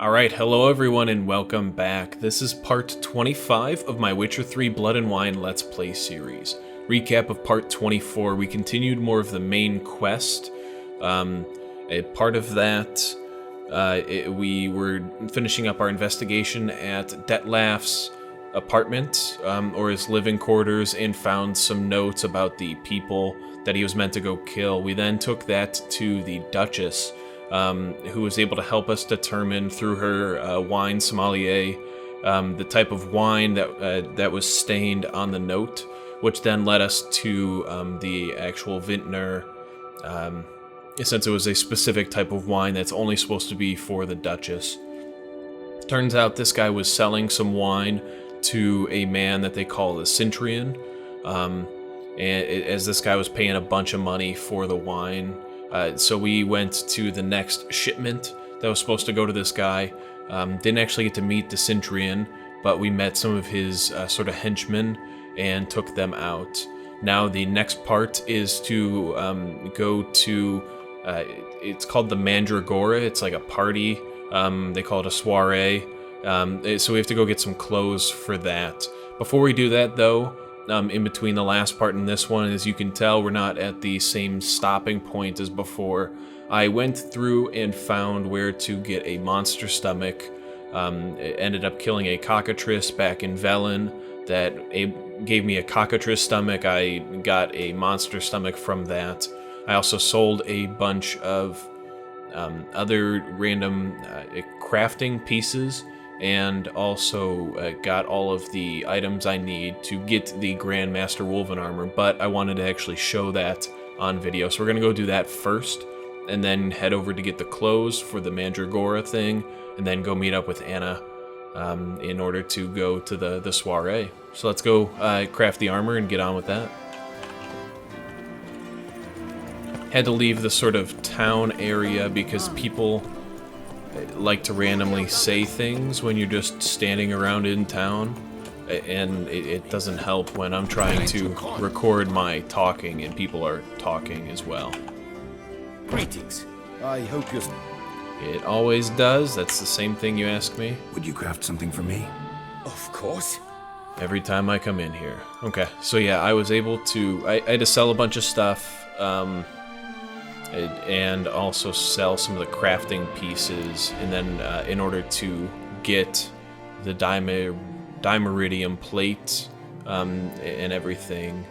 Alright, hello everyone and welcome back. This is part 25 of my Witcher 3 Blood and Wine Let's Play series. Recap of part 24, we continued more of the main quest. A part of that, we were finishing up our investigation at Detlef's apartment, or his living quarters, and found some notes about the people that he was meant to go kill. We then took that to the Duchess, who was able to help us determine through her wine sommelier the type of wine that was stained on the note, which then led us to the actual vintner, since it was a specific type of wine that's only supposed to be for the Duchess. Turns out this guy was selling some wine to a man that they call the Cintrian, as this guy was paying a bunch of money for the wine. So we went to the next shipment that was supposed to go to this guy. Didn't actually get to meet the Cintrian, but we met some of his sort of henchmen and took them out. Now the next part is to go to, it's called the Mandragora. It's like a party. They call it a soirée. So we have to go get some clothes for that. Before we do that, though, in between the last part and this one, as you can tell, we're not at the same stopping point as before. I went through and found where to get a monster stomach. It ended up killing a cockatrice back in Velen that gave me a cockatrice stomach. I got a monster stomach from that. I also sold a bunch of other random crafting pieces, and also got all of the items I need to get the Grandmaster Wolven armor, but I wanted to actually show that on video. So we're going to go do that first, and then head over to get the clothes for the Mandragora thing, and then go meet up with Anna in order to go to the soiree. So let's go craft the armor and get on with that. Had to leave the sort of town area because people like to randomly say things when you're just standing around in town, and it doesn't help when I'm trying to record my talking and people are talking as well. Greetings. I hope you're... It always does. That's the same thing you ask me. Would you craft something for me? Of course. Every time I come in here. Okay, so yeah, I was able to... I had to sell a bunch of stuff, and also sell some of the crafting pieces, and then in order to get the dimeridium plate and everything,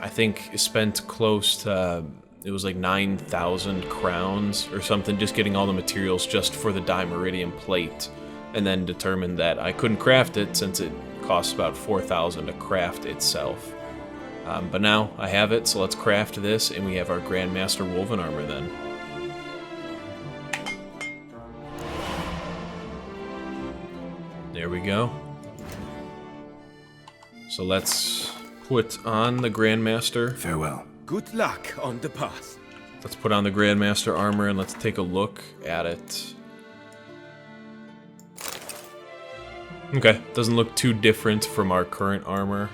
I think spent close to, it was like 9,000 crowns or something, just getting all the materials just for the dimeridium plate, and then determined that I couldn't craft it since it costs about 4,000 to craft itself. But now I have it, so let's craft this, and we have our Grandmaster Wolven armor then. There we go. So let's put on the Grandmaster. Farewell. Good luck on the path. Let's put on the Grandmaster armor and let's take a look at it. Okay, doesn't look too different from our current armor.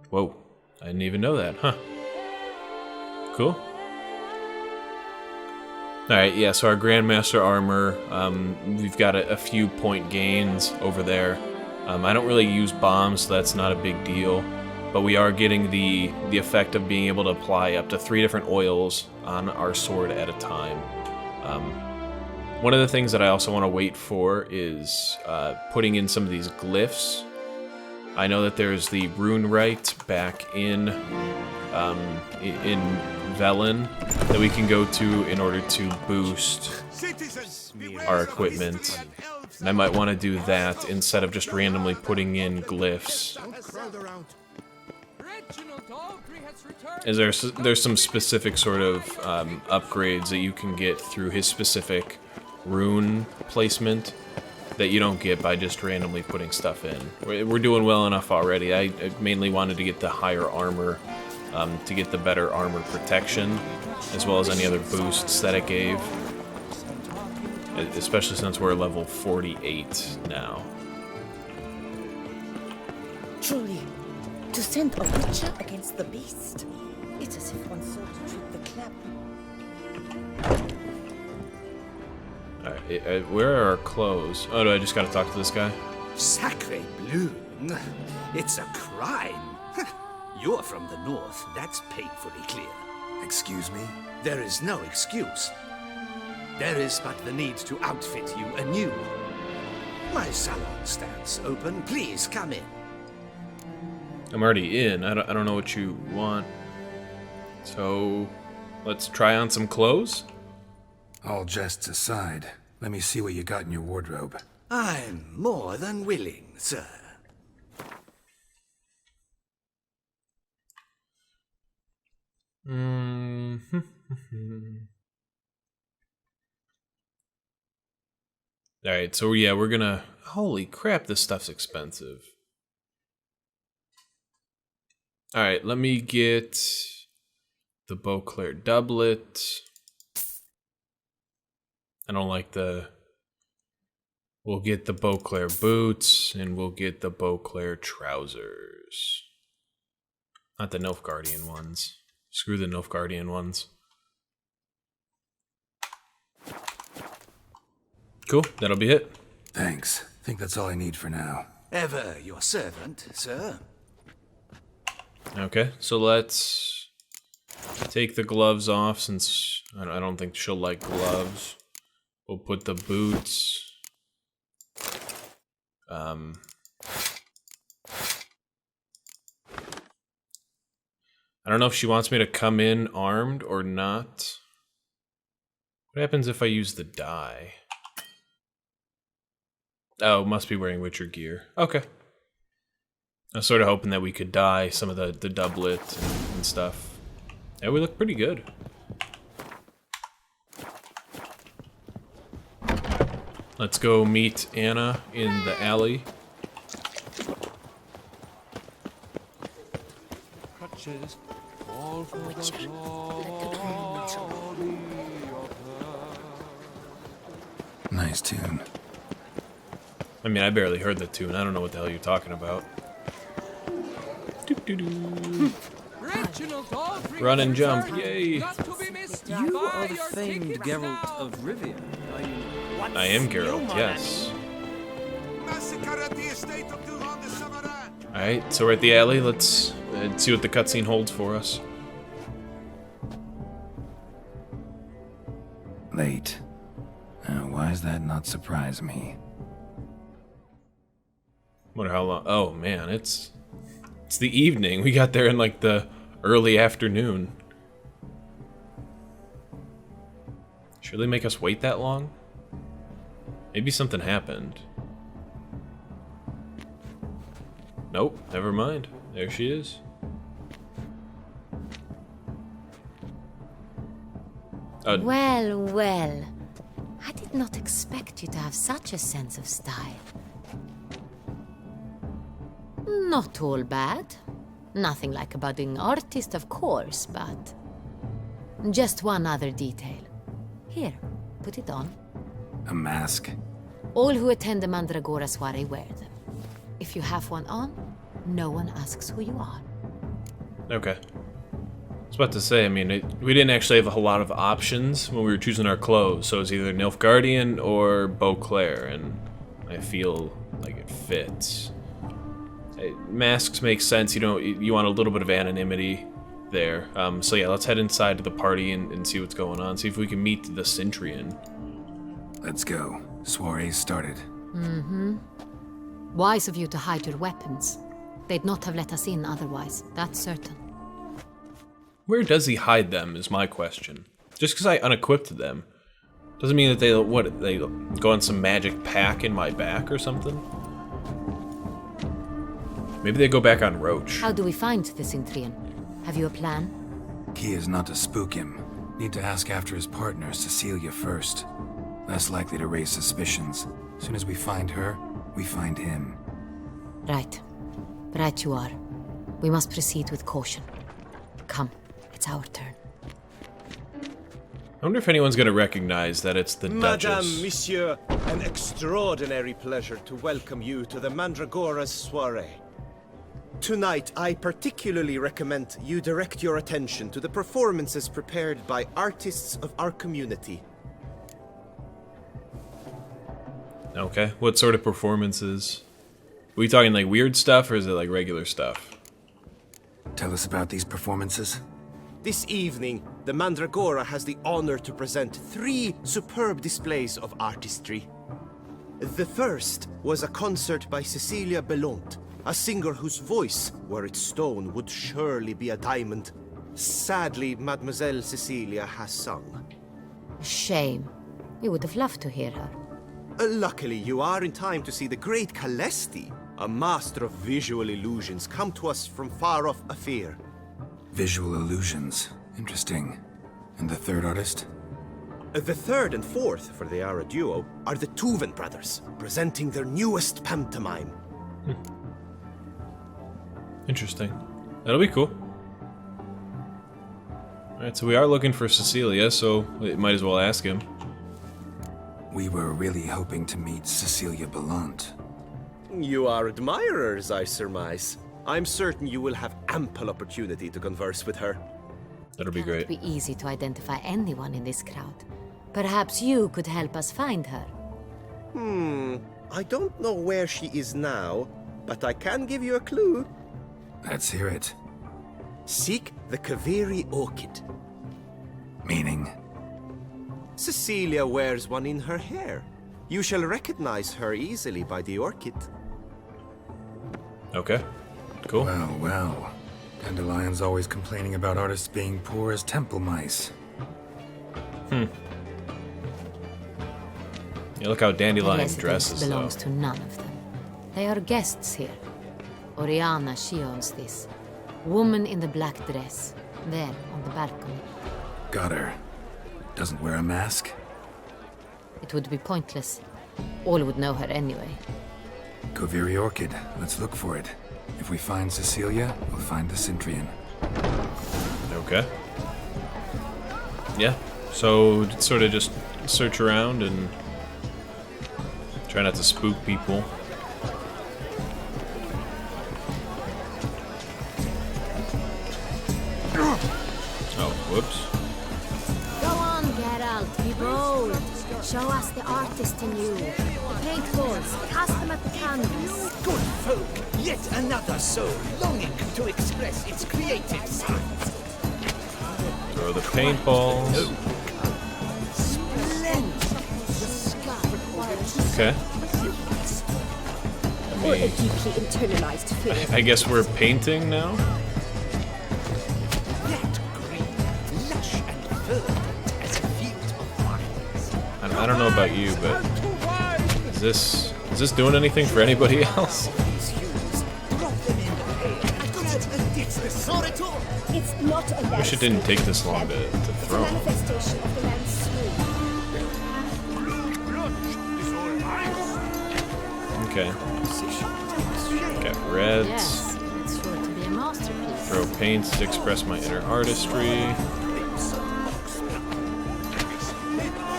Whoa, I didn't even know that, huh? Cool. Alright, yeah, so our Grandmaster armor, we've got a few point gains over there. I don't really use bombs, so that's not a big deal. But we are getting the effect of being able to apply up to 3 different oils on our sword at a time. One of the things that I also want to wait for is putting in some of these glyphs. I know that there's the rune rite back in Velen that we can go to in order to boost our equipment. And I might want to do that instead of just randomly putting in glyphs. Is there's some specific sort of upgrades that you can get through his specific rune placement that you don't get by just randomly putting stuff in. We're doing well enough already. I mainly wanted to get the higher armor to get the better armor protection, as well as any other boosts that it gave. Especially since we're level 48 now. Truly, To send a witcher against the beast. It's as if one sought to treat the clap. Alright, where are our clothes? Oh, no, I just gotta talk to this guy. Sacre bleu! It's a crime! You're from the north, that's painfully clear. Excuse me? There is no excuse. There is but the need to outfit you anew. My salon stands open. Please come in. I'm already in. I don't know what you want. So, let's try on some clothes? All jests aside, let me see what you got in your wardrobe. I'm more than willing, sir. Alright, so yeah, we're gonna... Holy crap, this stuff's expensive. Alright, let me get the Beauclair doublet. I don't like the... We'll get the Beauclair boots, and we'll get the Beauclair trousers. Not the Nilfgaardian ones. Screw the Nilfgaardian ones. Cool, that'll be it. Thanks. Think that's all I need for now. Ever your servant, sir. Okay, so let's take the gloves off since I don't think she'll like gloves. We'll put the boots. I don't know if she wants me to come in armed or not. What happens if I use the dye? Oh, must be wearing Witcher gear. Okay. I was sort of hoping that we could dye some of the doublet and stuff. Yeah, we look pretty good. Let's go meet Anna in the alley. Crutches, all for the Witcher, glory of her. Nice tune. I mean, I barely heard the tune. I don't know what the hell you're talking about. Run and jump, yay! You are the famed Geralt of Rivia, are you? I am Geralt, yes. Alright, so we're at the alley. Let's see what the cutscene holds for us. Late. Why does that not surprise me? Wonder how long. Oh man, it's the evening. We got there in like the early afternoon. Should they make us wait that long? Maybe something happened. Nope, never mind. There she is. Well, well. I did not expect you to have such a sense of style. Not all bad. Nothing like a budding artist, of course, but... Just one other detail. Here, put it on. A mask? All who attend the Mandragora Soirée wear them. If you have one on, no one asks who you are. Okay. I was about to say, I mean, we didn't actually have a whole lot of options when we were choosing our clothes, so it's either Nilfgaardian or Beauclair, and I feel like it fits. Masks make sense, you want a little bit of anonymity there. So yeah, let's head inside to the party and see what's going on, see if we can meet the Cintrian. Let's go. Soirée started. Mm-hmm. Wise of you to hide your weapons. They'd not have let us in otherwise, that's certain. Where does he hide them is my question. Just because I unequipped them doesn't mean that they go on some magic pack in my back or something? Maybe they go back on Roach. How do we find the Cintrian? Have you a plan? Key is not to spook him. Need to ask after his partner, Cecilia, first. Less likely to raise suspicions. As soon as we find her, we find him. Right. Right you are. We must proceed with caution. Come, it's our turn. I wonder if anyone's going to recognize that it's the Duchess. Madame, Monsieur, an extraordinary pleasure to welcome you to the Mandragora's Soirée. Tonight, I particularly recommend you direct your attention to the performances prepared by artists of our community. Okay, what sort of performances? Are we talking like weird stuff or is it like regular stuff? Tell us about these performances. This evening, the Mandragora has the honor to present 3 superb displays of artistry. The first was a concert by Cecilia Belont, a singer whose voice, were it stone, would surely be a diamond. Sadly, Mademoiselle Cecilia has sung. Shame. We would have loved to hear her. Luckily, you are in time to see the great Calesti, a master of visual illusions, come to us from far off Afir. Visual illusions. Interesting. And the third artist? The third and fourth, for they are a duo, are the Tuven brothers, presenting their newest pantomime. Interesting. That'll be cool. Alright, so we are looking for Cecilia, so we might as well ask him. We were really hoping to meet Cecilia Belont. You are admirers, I surmise. I'm certain you will have ample opportunity to converse with her. That'll be Cannot great. be easy to identify anyone in this crowd. Perhaps you could help us find her. I don't know where she is now, but I can give you a clue. Let's hear it. Seek the Kaveri orchid. Meaning? Cecilia wears one in her hair. You shall recognize her easily by the orchid. Okay. Cool. Well, well. Dandelion's always complaining about artists being poor as temple mice. Yeah, look how The Dandelion residence dresses, though. belongs to none of them. They are guests here. Oriana, she owns this. Woman in the black dress. There, on the balcony. Got her. Doesn't wear a mask? It would be pointless. All would know her anyway. Koviri Orchid. Let's look for it. If we find Cecilia, we'll find the Cintrian. Okay. Yeah. So sort of just search around and try not to spook people. Oh, whoops. Go on, Geralt, be bold. Show us the artist in you. Paintballs, cast them at the canvas. Good folk, yet another soul longing to express its creative side. Throw the paintballs. Splendid. The sky requires Okay. Or a deeply internalized fear. I guess we're painting now? that green, lush and verdant as a field of vines. I don't know about you, but is this doing anything for anybody else? These hues, drop them in the pail. And it's the Soirée. It's not a land Wish it didn't take this long to It's a throw. manifestation of the land's swoon. Okay. Got reds. Yes, it's sure to be a masterpiece. Throw paints to express my inner artistry.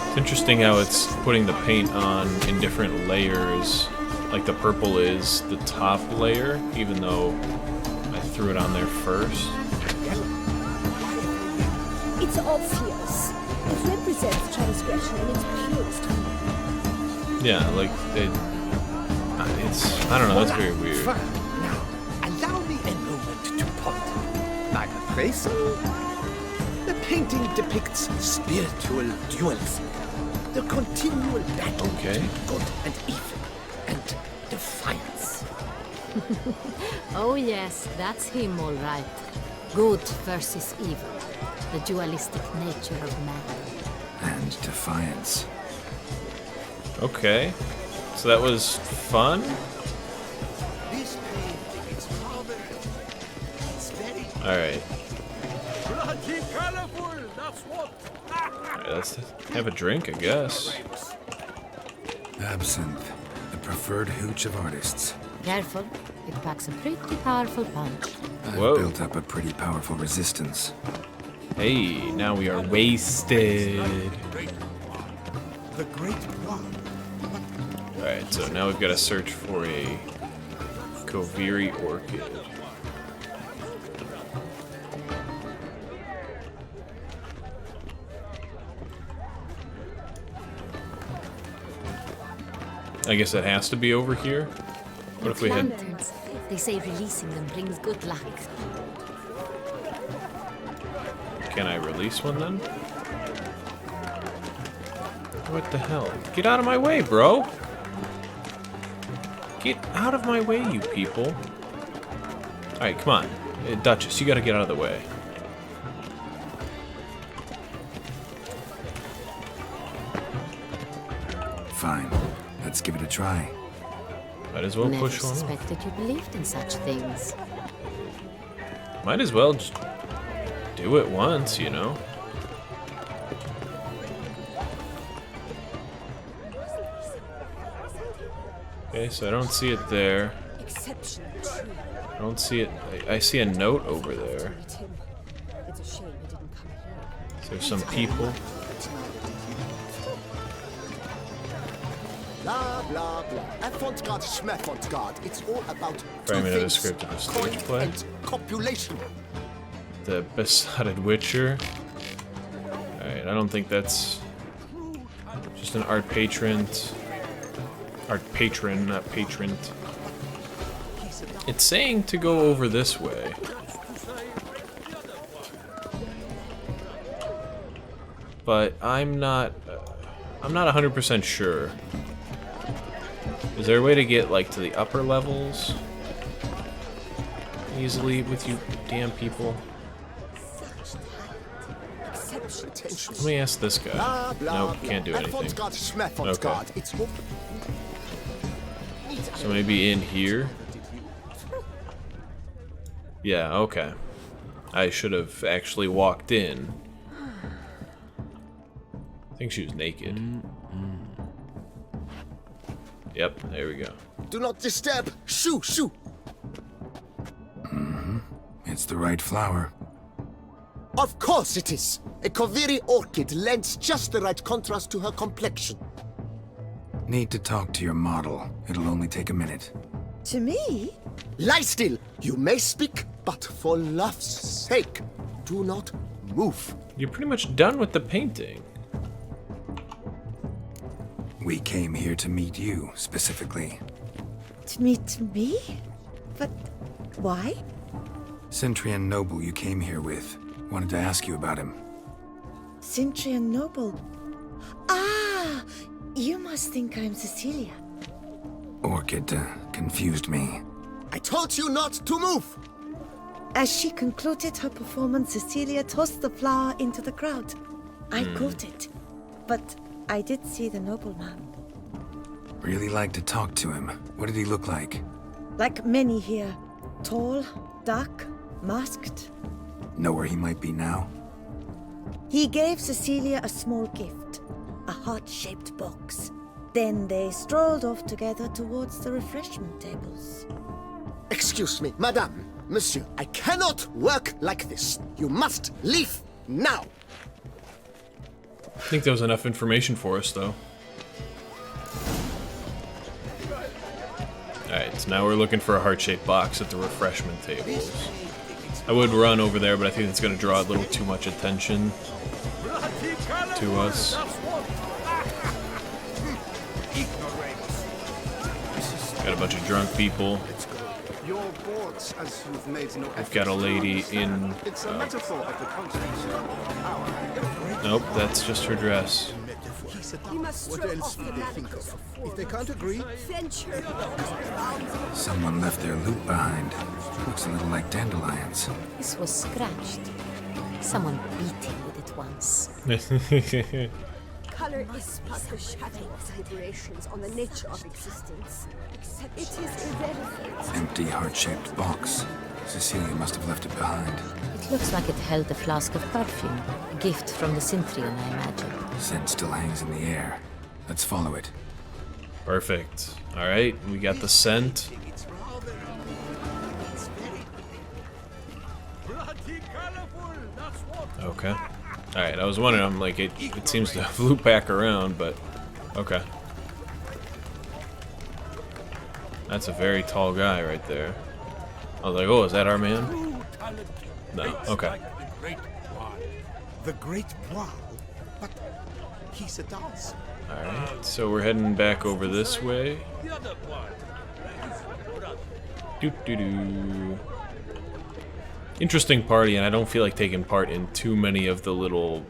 It's interesting how it's putting the paint on in different layers. Like the purple is the top layer, even though I threw it on there first. It's obvious. It represents transgression in its purest form. Yeah, like it's I don't know. That's very weird. Fine. Now, allow me a moment to ponder. My appraisal? The painting depicts spiritual dualism. The continual battle Okay. between good and evil, and defiance. Oh yes, that's him all right. Good versus evil. The dualistic nature of man. And defiance. Okay. So that was fun? This painting is marvelous. It's very Alright. Bloody colorful, that's what. Let's have a drink, I guess. Absinthe. The preferred hooch of artists. Careful, it packs a pretty powerful punch. I've Whoa. built up a pretty powerful resistance. Hey, now we are wasted. the great one. Alright, so now we've got to search for a Koviri orchid. I guess it has to be over here. What if we had... Lanterns. They say releasing them brings good luck. Can I release one then? What the hell? Get out of my way, bro! Get out of my way, you people. Alright, come on. Duchess, you gotta get out of the way. Fine. Let's give it a try. Might as well Never push one off. suspected you believed in such things. Might as well just do it once, you know? Okay, so I don't see it there. Exception true. I don't see it. I see a note over there. Meet him. It's a shame he didn't come here. So there's some people. Blah, blah, blah. Avant-garde, schmeffant-garde. It's all about two Frame another things. script of a stage Coin play. and copulation. The Besotted Witcher. Alright, I don't think that's just an art patron. Art patron, not patron. It's saying to go over this way. But I'm not 100% sure. Is there a way to get like to the upper levels easily with you damn people? Let me ask this guy. Blah, blah, Nope, can't do anything. Avant-garde, schmeffant-garde. Okay. It's all... So maybe in here? Yeah, okay. I should have actually walked in. I think she was naked. Yep, there we go. Do not disturb. Shoo, shoo. It's the right flower. Of course it is. A Koviri orchid lends just the right contrast to her complexion. Need to talk to your model. It'll only take a minute. To me? Lie still. You may speak, but for love's sake, do not move. You're pretty much done with the painting. We came here to meet you, specifically. To meet me? But why? Cintrian noble you came here with. Wanted to ask you about him. Cintrian noble. Ah! You must think I'm Cecilia. Orchid confused me. I told you not to move. As she concluded her performance, Cecilia tossed the flower into the crowd. I caught it, but I did see the nobleman. Really like to talk to him. What did he look like? Like many here. Tall, dark, masked. Know where he might be now? He gave Cecilia a small gift, a heart-shaped box. Then they strolled off together towards the refreshment tables. Excuse me, madame, monsieur. I cannot work like this. You must leave now. I think that was enough information for us, though. Alright, so now we're looking for a heart-shaped box at the refreshment tables. I would run over there, but I think it's going to draw a little too much attention to us. Got a bunch of drunk people. Your boards, as you've made no We've got a lady in... It's a metaphor of the constellation of power. Nope, that's just her dress. What else would they think of? If they can't agree, Someone left their loot behind. Looks a little like dandelions. This was scratched. Someone beat him with it once. Color is but the shadow of considerations on the nature of existence. It is irrelevant. Empty heart-shaped box. Cecilia must have left it behind. It looks like it held a flask of perfume. A gift from the Cintrian, I imagine. Scent still hangs in the air. Let's follow it. Perfect. Alright, we got the scent. Okay. Alright, I was wondering, I'm like, it seems to loop back around, but okay. That's a very tall guy right there. I was like, oh, is that our man? No, okay. The Great Wall? But Yes, it does. Alright, so we're heading back over this way. Doo-doo-doo. Interesting party, and I don't feel like taking part in too many of the little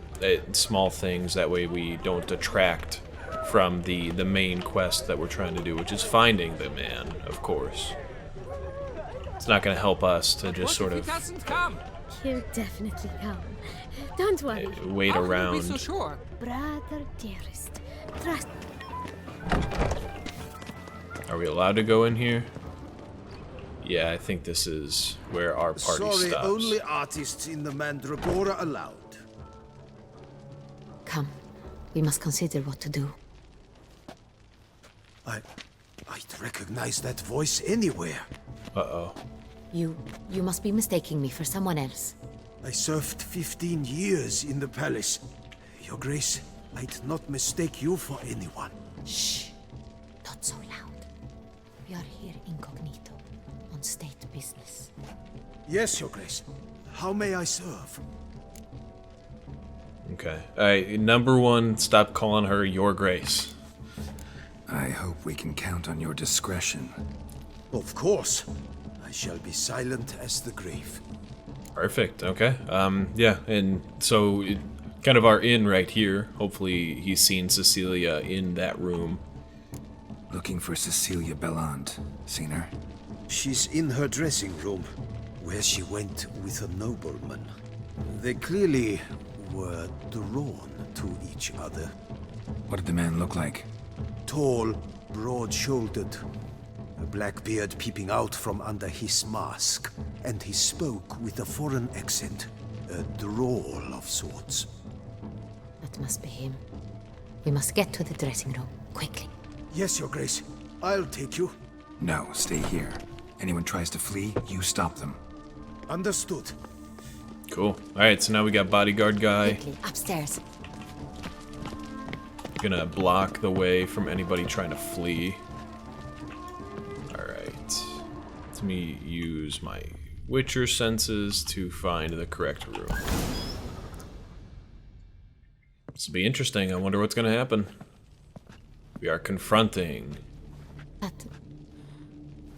small things. That way we don't detract from the main quest that we're trying to do, which is finding the man, of course. It's not going to help us to just sort of He'll definitely come. Don't worry. wait around. Brother dearest, trust. Are we allowed to go in here? Yeah, I think this is where our party Sorry, stops. only artists in the Mandragora allowed. Come, we must consider what to do. I'd recognize that voice anywhere. Uh-oh. You must be mistaking me for someone else. I served 15 years in the palace. Your Grace, I'd not mistake you for anyone. Shh! Not so loud. We are here incognito, on state business. Yes, Your Grace. How may I serve? Okay. Alright, number one, stop calling her Your Grace. I hope we can count on your discretion. Of course. I shall be silent as the grave. Perfect, okay. Yeah, and so kind of our inn right here. Hopefully he's seen Cecilia in that room. Looking for Cecilia Bellant. Seen her? She's in her dressing room, where she went with a nobleman. They clearly were drawn to each other. What did the man look like? Tall, broad-shouldered, a black beard peeping out from under his mask, and he spoke with a foreign accent, a drawl of sorts. That must be him. We must get to the dressing room, quickly. Yes, Your Grace. I'll take you. No, stay here. Anyone tries to flee, you stop them. Understood. Cool. Alright, so now we got bodyguard guy. Quickly, upstairs. Gonna block the way from anybody trying to flee. Alright. Let me use my Witcher senses to find the correct room. This will be interesting. I wonder what's gonna happen. We are confronting.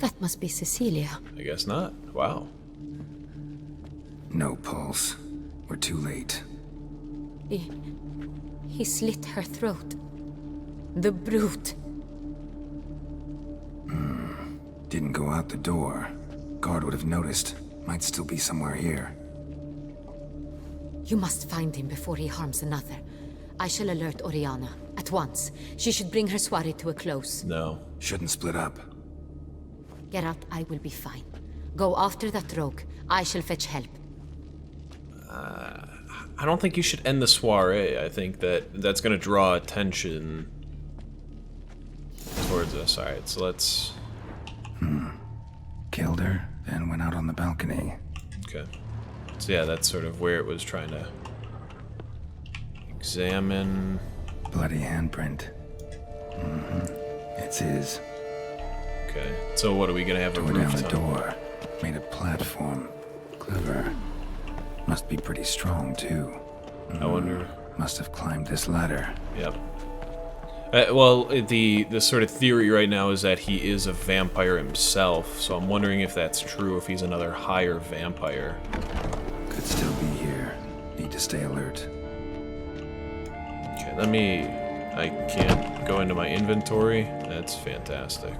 That must be Cecilia. I guess not. Wow. No pulse. We're too late. He slit her throat. The brute. Didn't go out the door. Guard would have noticed. Might still be somewhere here. You must find him before he harms another. I shall alert Oriana at once. She should bring her soiree to a close. No. Shouldn't split up. Geralt, I will be fine. Go after that rogue. I shall fetch help. I don't think you should end the soiree. I think that's gonna draw attention towards us. Alright, so let's... Killed her, then went out on the balcony. Okay. So yeah, that's sort of where it was trying to examine. Bloody handprint. It's his. Okay. So what are we gonna have a Tore down roof the on? door. Made a platform. Clever. Must be pretty strong, too. I wonder. Must have climbed this ladder. Yep. Well, the sort of theory right now is that he is a vampire himself, so I'm wondering if that's true, if he's another higher vampire. Could still be here. Need to stay alert. Okay, I can't go into my inventory. That's fantastic.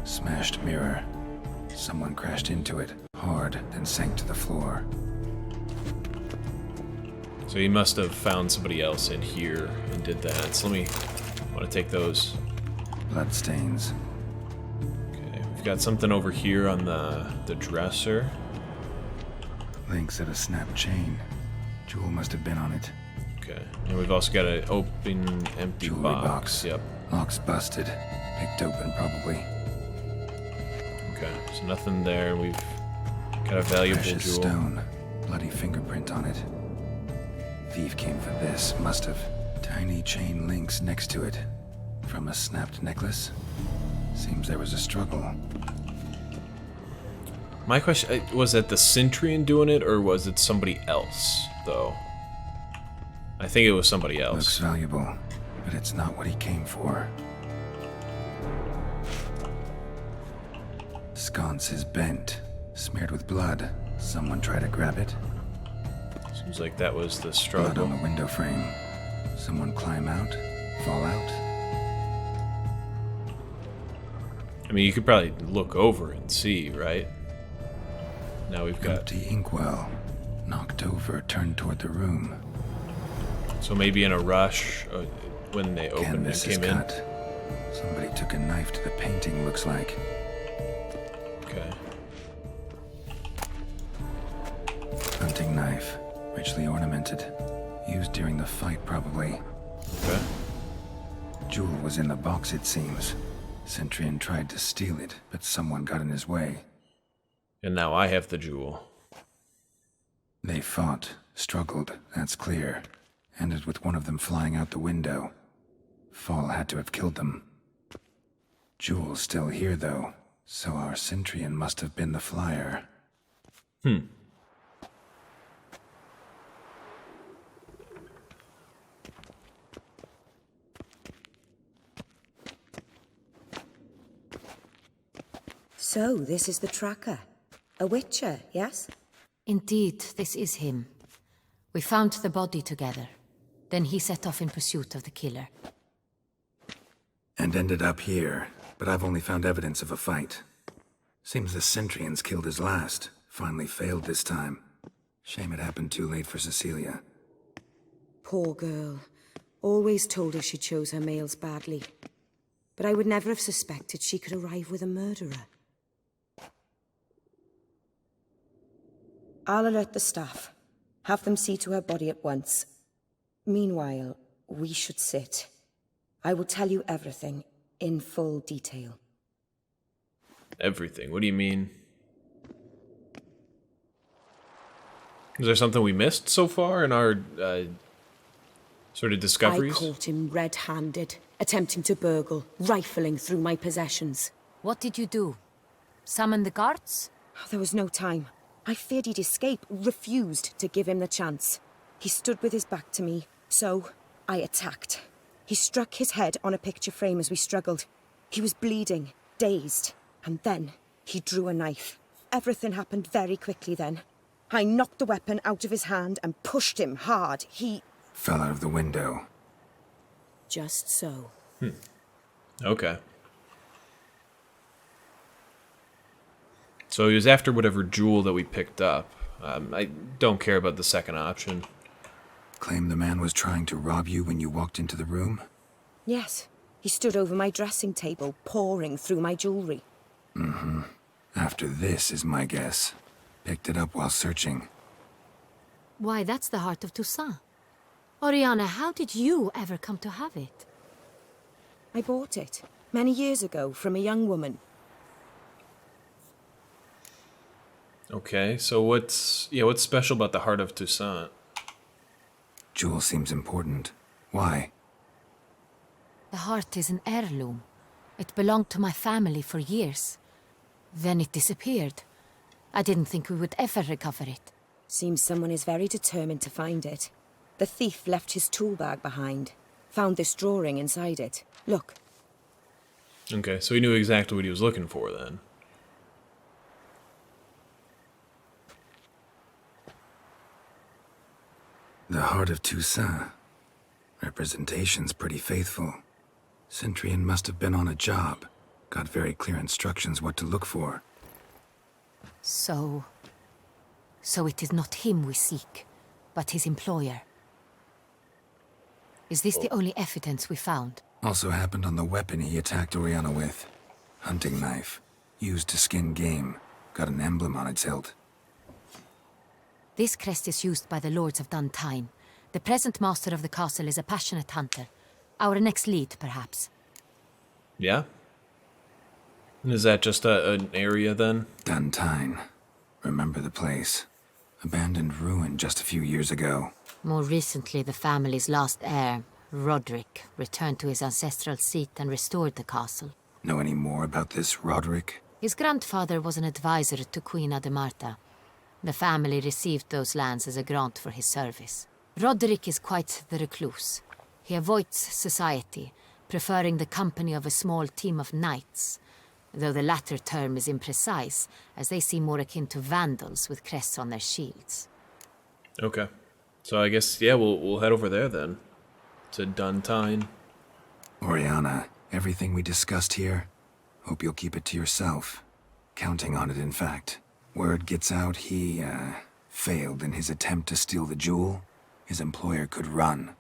Smashed mirror. Someone crashed into it. Hard, then sank to the floor. So he must have found somebody else in here and did that. So I want to take those. Bloodstains. Okay, we've got something over here on the dresser. Links of a snapped chain. Jewel must have been on it. Okay, and we've also got an open, empty Jewelry box. Yep. Lock's busted. Picked open, probably. Okay, so nothing there. We've got a valuable Precious jewel. stone. Bloody fingerprint on it. Thief came for this. Must have. Tiny chain links next to it. From a snapped necklace. Seems there was a struggle. My question, was that the Cintrian doing it, or was it somebody else, though? I think it was somebody else. Looks valuable, but it's not what he came for. Sconce is bent, smeared with blood. Someone try to grab it? Seems like that was the Blood struggle. on the window frame. Someone climb out? Fall out? I mean, you could probably look over and see, right? Now we've got... Empty inkwell. Knocked over, turned toward the room. So maybe in a rush, when they opened and Canvas is came in. cut. Somebody took a knife to the painting, looks like. Okay. Hunting knife. Richly ornamented. Used during the fight, probably. Okay. Jewel was in the box, it seems. Cintrian tried to steal it, but someone got in his way. And now I have the jewel. They fought, struggled, that's clear. Ended with one of them flying out the window. Fall had to have killed them. Jewel's still here, though, so our Cintrian must have been the flyer. So, this is the tracker. A witcher, yes? Indeed, this is him. We found the body together. Then he set off in pursuit of the killer. And ended up here, but I've only found evidence of a fight. Seems the Cintrians killed his last. Finally failed this time. Shame it happened too late for Cecilia. Poor girl. Always told her she chose her males badly. But I would never have suspected she could arrive with a murderer. I'll alert the staff. Have them see to her body at once. Meanwhile, we should sit. I will tell you everything, in full detail. Everything? What do you mean? Is there something we missed so far in our sort of discoveries? I caught him red-handed, attempting to burgle, rifling through my possessions. What did you do? Summon the guards? There was no time. I feared he'd escape, refused to give him the chance. He stood with his back to me, so I attacked. He struck his head on a picture frame as we struggled. He was bleeding, dazed, and then he drew a knife. Everything happened very quickly then. I knocked the weapon out of his hand and pushed him hard. He... Fell out of the window. Just so. Okay. So he was after whatever jewel that we picked up. I don't care about the second option. Claim the man was trying to rob you when you walked into the room? Yes. He stood over my dressing table, pouring through my jewelry. After this is my guess. Picked it up while searching. Why, that's the heart of Toussaint. Oriana, how did you ever come to have it? I bought it, many years ago, from a young woman. Okay, so what's special about the heart of Toussaint? Jewel seems important. Why? The heart is an heirloom. It belonged to my family for years. Then it disappeared. I didn't think we would ever recover it. Seems someone is very determined to find it. The thief left his tool bag behind. Found this drawing inside it. Look. Okay, so he knew exactly what he was looking for then. The heart of Toussaint. Representation's pretty faithful. Cintrian must have been on a job. Got very clear instructions what to look for. So it is not him we seek, but his employer. Is this the only evidence we found? Also happened on the weapon he attacked Oriana with. Hunting knife. Used to skin game. Got an emblem on its hilt. This crest is used by the Lords of Duntine. The present master of the castle is a passionate hunter. Our next lead, perhaps. Yeah? And is that just an area then? Duntine. Remember the place. Abandoned ruin just a few years ago. More recently, the family's last heir, Roderick, returned to his ancestral seat and restored the castle. Know any more about this Roderick? His grandfather was an advisor to Queen Ademarta. The family received those lands as a grant for his service. Roderick is quite the recluse. He avoids society, preferring the company of a small team of knights, though the latter term is imprecise, as they seem more akin to vandals with crests on their shields. Okay. So I guess, yeah, we'll head over there then. To Duntine. Oriana, everything we discussed here, hope you'll keep it to yourself. Counting on it, in fact. Word gets out he, failed in his attempt to steal the jewel. His employer could run.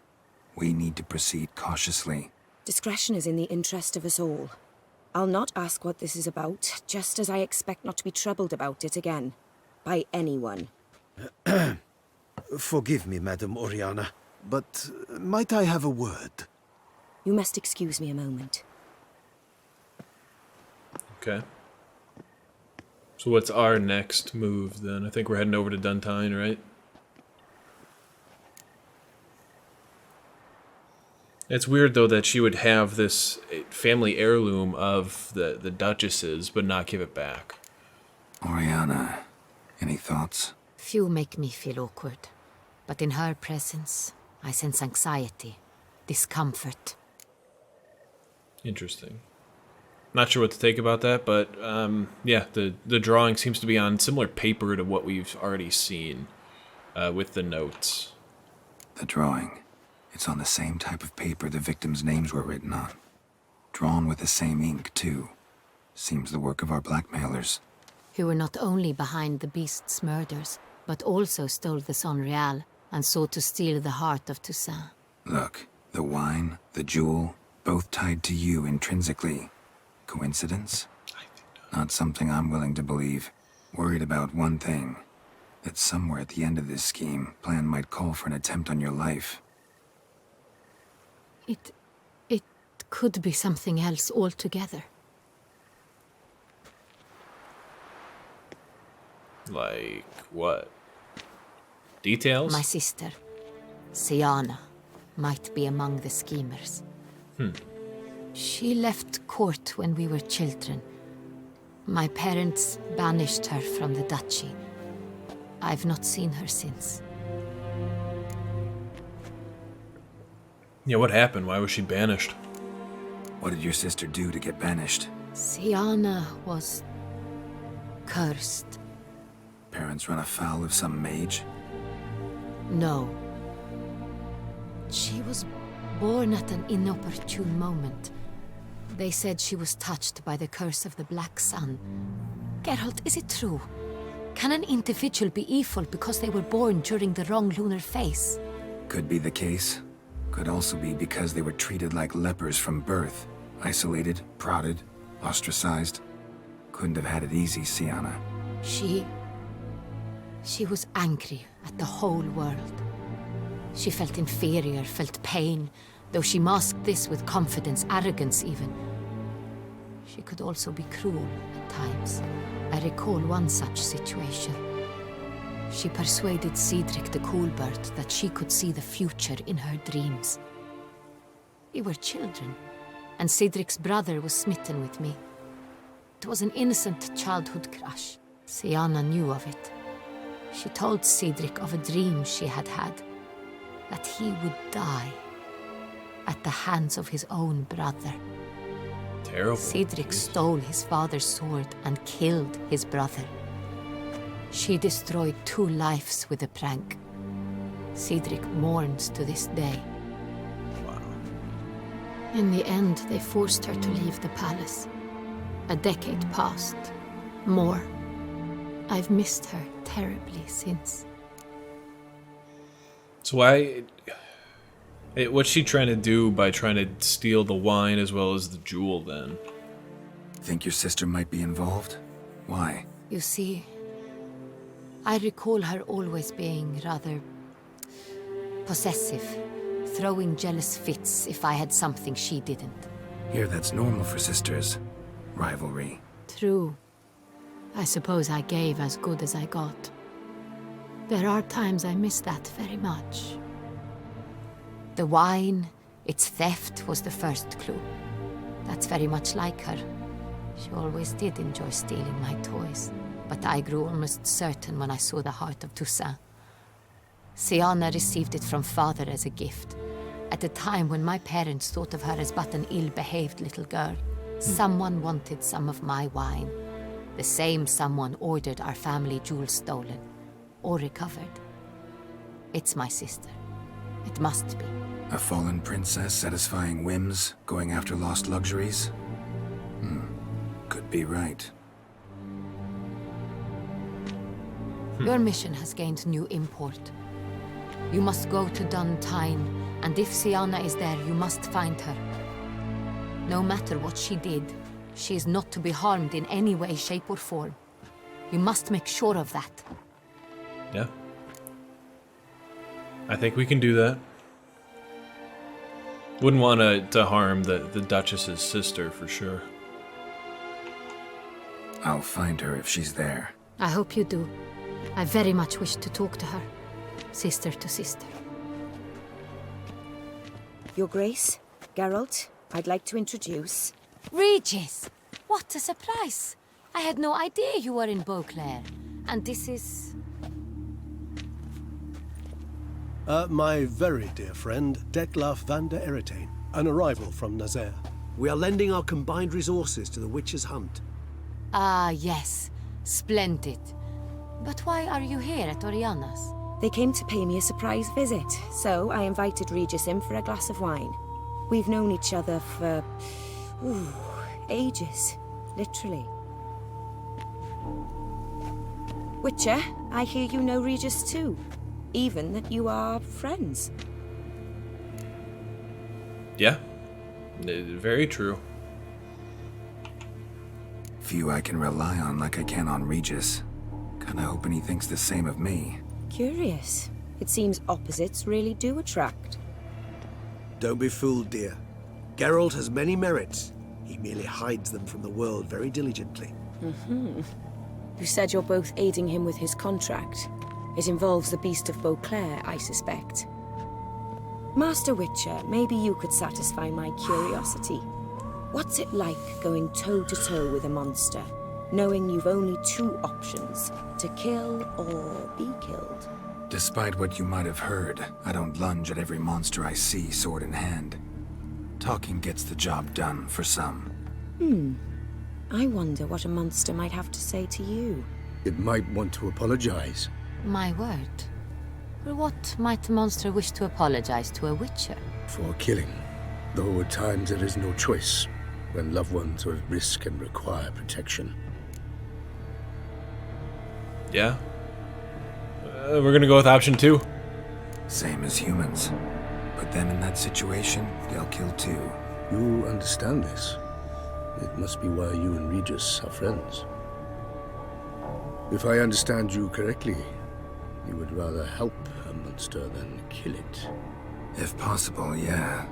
We need to proceed cautiously. Discretion is in the interest of us all. I'll not ask what this is about, just as I expect not to be troubled about it again. By anyone. Forgive me, Madam Oriana, but might I have a word? You must excuse me a moment. Okay. So what's our next move then? I think we're heading over to Duntine, right? It's weird though that she would have this family heirloom of the Duchess's but not give it back. Oriana, any thoughts? Few make me feel awkward, but in her presence, I sense anxiety, discomfort. Interesting. Not sure what to take about that, but yeah, the drawing seems to be on similar paper to what we've already seen with the notes. The drawing. It's on the same type of paper the victims' names were written on. Drawn with the same ink, too. Seems the work of our blackmailers. Who were not only behind the beast's murders, but also stole the Soirée and sought to steal the heart of Toussaint. Look, the wine, the jewel, both tied to you intrinsically. Coincidence? I think not. Not something I'm willing to believe. Worried about one thing. That somewhere at the end of this scheme, plan might call for an attempt on your life. It could be something else altogether. Like what? Details? My sister, Siana, might be among the schemers. She left court when we were children. My parents banished her from the duchy. I've not seen her since. Yeah, what happened? Why was she banished? What did your sister do to get banished? Siana was cursed. Parents run afoul of some mage? No. She was born at an inopportune moment. They said she was touched by the curse of the Black Sun. Geralt, is it true? Can an individual be evil because they were born during the wrong lunar phase? Could be the case. Could also be because they were treated like lepers from birth. Isolated, prodded, ostracized. Couldn't have had it easy, Siana. She was angry at the whole world. She felt inferior, felt pain, though she masked this with confidence, arrogance even. She could also be cruel at times. I recall one such situation. She persuaded Cedric the Coolbird that she could see the future in her dreams. We were children, and Cedric's brother was smitten with me. It was an innocent childhood crush. Siana knew of it. She told Cedric of a dream she had had, that he would die at the hands of his own brother. Terrible. Cedric stole his father's sword and killed his brother. She destroyed 2 lives with a prank. Cedric mourns to this day. Wow. In the end, they forced her to leave the palace. A decade passed. More. I've missed her terribly since. So what's she trying to do by trying to steal the wine as well as the jewel then? Think your sister might be involved? Why? You see, I recall her always being rather possessive, throwing jealous fits if I had something she didn't. Here, that's normal for sisters. Rivalry. True. I suppose I gave as good as I got. There are times I miss that very much. The wine, its theft, was the first clue. That's very much like her. She always did enjoy stealing my toys, but I grew almost certain when I saw the heart of Toussaint. Siana received it from father as a gift. At a time when my parents thought of her as but an ill-behaved little girl, someone wanted some of my wine. The same someone ordered our family jewels stolen, or recovered. It's my sister. It must be. A fallen princess satisfying whims, going after lost luxuries? Could be right. Your mission has gained new import. You must go to Dun Tyne, and if Siana is there, you must find her. No matter what she did, she is not to be harmed in any way, shape, or form. You must make sure of that. Yeah. I think we can do that. Wouldn't want to harm the Duchess's sister, for sure. I'll find her if she's there. I hope you do. I very much wish to talk to her. Sister to sister. Your Grace, Geralt, I'd like to introduce... Regis! What a surprise! I had no idea you were in Beauclair. And this is... My very dear friend, Detlaf van der Eretain, an arrival from Nazaire. We are lending our combined resources to the Witch's Hunt. Ah, yes. Splendid. But why are you here at Oriana's? They came to pay me a surprise visit, so I invited Regis in for a glass of wine. We've known each other for... ages. Literally. Witcher, I hear you know Regis too. Even that you are friends. Yeah. Very true. Few I can rely on like I can on Regis. Kinda hoping he thinks the same of me. Curious. It seems opposites really do attract. Don't be fooled, dear. Geralt has many merits. He merely hides them from the world very diligently. You said you're both aiding him with his contract. It involves the Beast of Beauclair, I suspect. Master Witcher, maybe you could satisfy my curiosity. What's it like going toe-to-toe with a monster, knowing you've only two options, to kill or be killed? Despite what you might have heard, I don't lunge at every monster I see sword in hand. Talking gets the job done for some. I wonder what a monster might have to say to you. It might want to apologize. My word. For what might a monster wish to apologize to a witcher? For killing. Though at times there is no choice, when loved ones are at risk and require protection. Yeah. We're gonna go with option 2. Same as humans. But them in that situation, they'll kill too. You understand this. It must be why you and Regis are friends. If I understand you correctly, you would rather help a monster than kill it. If possible, yeah.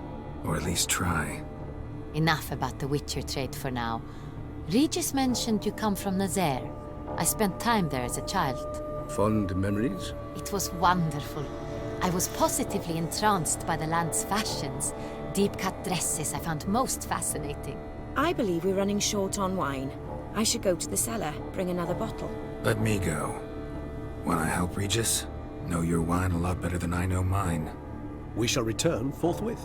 Or at least try. Enough about the witcher trade for now. Regis mentioned you come from Nazaire. I spent time there as a child. Fond memories? It was wonderful. I was positively entranced by the land's fashions. Deep-cut dresses I found most fascinating. I believe we're running short on wine. I should go to the cellar, bring another bottle. Let me go. Wanna help, Regis? Know your wine a lot better than I know mine. We shall return forthwith.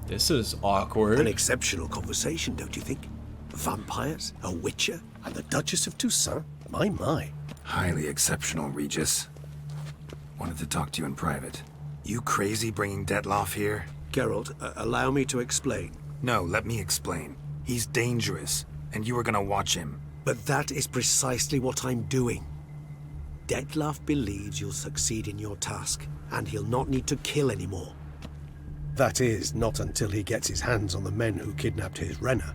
This is awkward. An exceptional conversation, don't you think? Vampires, a witcher, And the Duchess of Toussaint? My. Highly exceptional, Regis. Wanted to talk to you in private. You crazy bringing Detlaf here? Geralt, allow me to explain. No, let me explain. He's dangerous, and you were gonna watch him. But that is precisely what I'm doing. Detlaf believes you'll succeed in your task, and he'll not need to kill anymore. That is, not until he gets his hands on the men who kidnapped his Renner.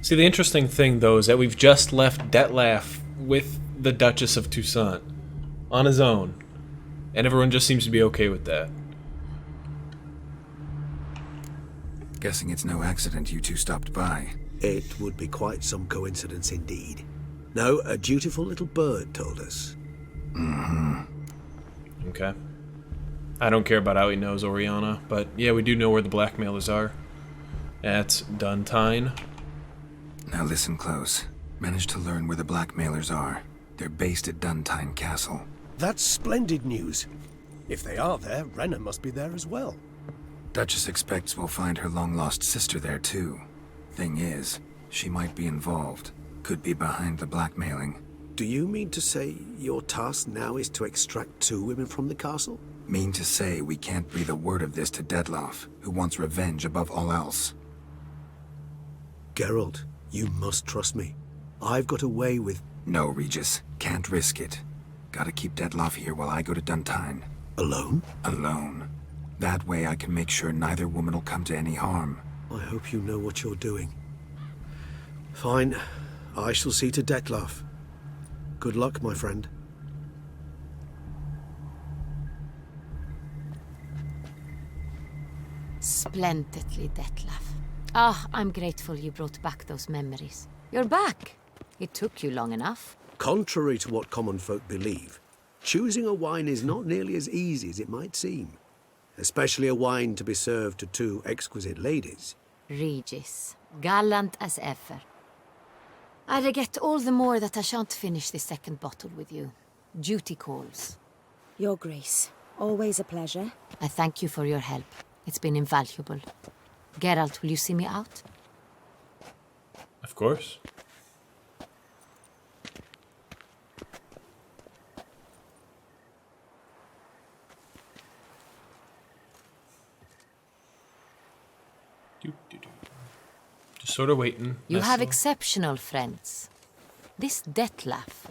See, the interesting thing, though, is that we've just left Detlaf with the Duchess of Toussaint on his own, and everyone just seems to be okay with that. Guessing it's no accident you two stopped by. It would be quite some coincidence indeed. No, a dutiful little bird told us. Okay. I don't care about how he knows Oriana, but yeah, we do know where the blackmailers are. at Duntine. Now listen close. Managed to learn where the blackmailers are. They're based at Duntine Castle. That's splendid news. If they are there, Renna must be there as well. Duchess expects we'll find her long-lost sister there, too. Thing is, she might be involved. Could be behind the blackmailing. Do you mean to say your task now is to extract 2 women from the castle? Mean to say we can't breathe a word of this to Detloff, who wants revenge above all else. Geralt, you must trust me. I've got away with... No, Regis. Can't risk it. Gotta keep Detloff here while I go to Duntine. Alone? Alone. That way I can make sure neither woman will come to any harm. I hope you know what you're doing. Fine. I shall see to Detloff. Good luck, my friend. Splendidly, Detlaff. Ah, I'm grateful you brought back those memories. You're back. It took you long enough. Contrary to what common folk believe, choosing a wine is not nearly as easy as it might seem. Especially a wine to be served to 2 exquisite ladies. Regis, gallant as ever. I regret all the more that I shan't finish the 2nd bottle with you. Duty calls. Your Grace, always a pleasure. I thank you for your help. It's been invaluable. Geralt, will you see me out? Of course. Just sort of waiting. You have exceptional friends. This Detlaff,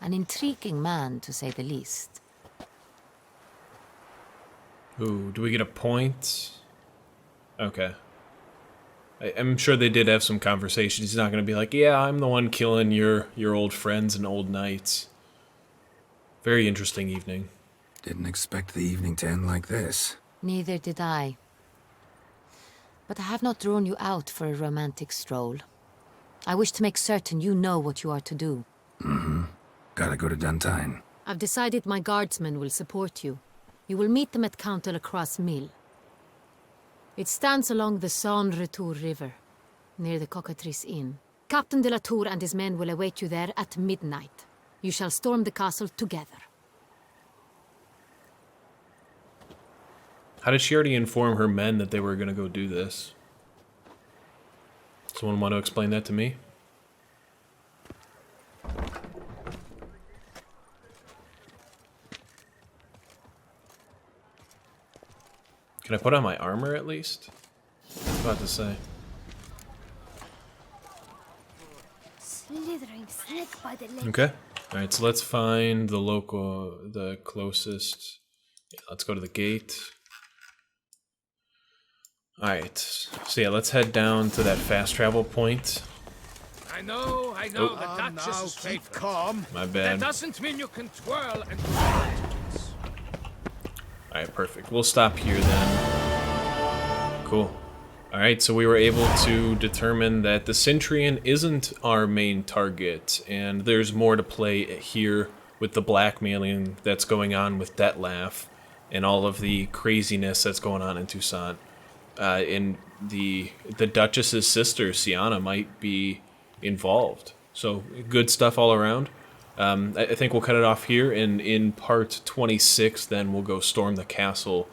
an intriguing man to say the least. Ooh, do we get a point? Okay. I'm sure they did have some conversations. He's not going to be like, yeah, I'm the one killing your old friends and old knights. Very interesting evening. Didn't expect the evening to end like this. Neither did I. But I have not drawn you out for a romantic stroll. I wish to make certain you know what you are to do. Mm-hmm. Gotta go to Duntine. I've decided my guardsmen will support you. You will meet them at Count de la Croix Mill. It stands along the Saône-Retour River, near the Cockatrice Inn. Captain de la Tour and his men will await you there at midnight. You shall storm the castle together. How did she already inform her men that they were going to go do this? Someone want to explain that to me? Can I put on my armor at least? I was about to say. Slithering slick by the leg. Okay. Alright, so let's find the closest. Yeah, let's go to the gate. Alright, so yeah, let's head down to that fast travel point. I know, Oh. the Duchess is keep favorite. calm. My bad. That doesn't mean you can twirl and... Alright, perfect. We'll stop here then. Cool. Alright, so we were able to determine that the Cintrian isn't our main target, and there's more to play here with the blackmailing that's going on with Detlaff and all of the craziness that's going on in Toussaint. And the Duchess's sister, Sienna, might be involved. So, good stuff all around. I think we'll cut it off here, and in part 26, then we'll go storm the castle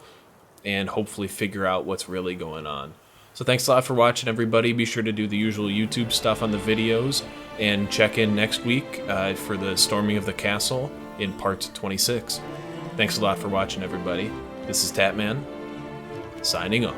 and hopefully figure out what's really going on. So thanks a lot for watching, everybody. Be sure to do the usual YouTube stuff on the videos, and check in next week for the storming of the castle in part 26. Thanks a lot for watching, everybody. This is Tatman, signing off.